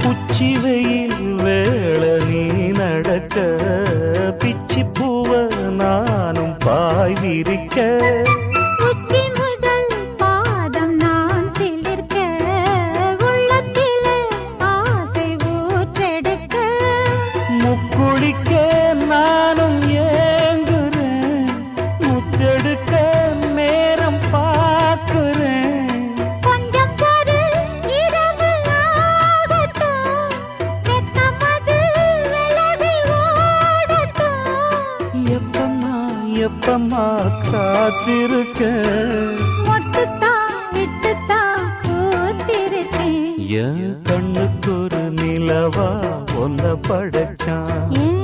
உச்சி வெயில் வேளை நீ நடக்க பிச்சி பூவ நானும் பாய் விரிக்க உச்சி முதல் பாதம் நான் சிலிர்க்க உள்ளத்திலே ஆசை ஊற்றெடுக்க முக்குளிக்க நானும் ஏங்குறேன் முத்தெடுக்க நேரம் பார்க்கிறேன் கொஞ்சம் பொறு இரவு ஆகட்டும் வெக்கமது விலகி ஓடட்டும் எப்பம்மா எப்பம்மா காத்திருக்க மொட்டுத்தான் விட்டுத்தான் கூத்திருக்கேன் என் கண்ணுக்கு ஒரு நிலவா ஒன்ன படைச்சான் ஏன்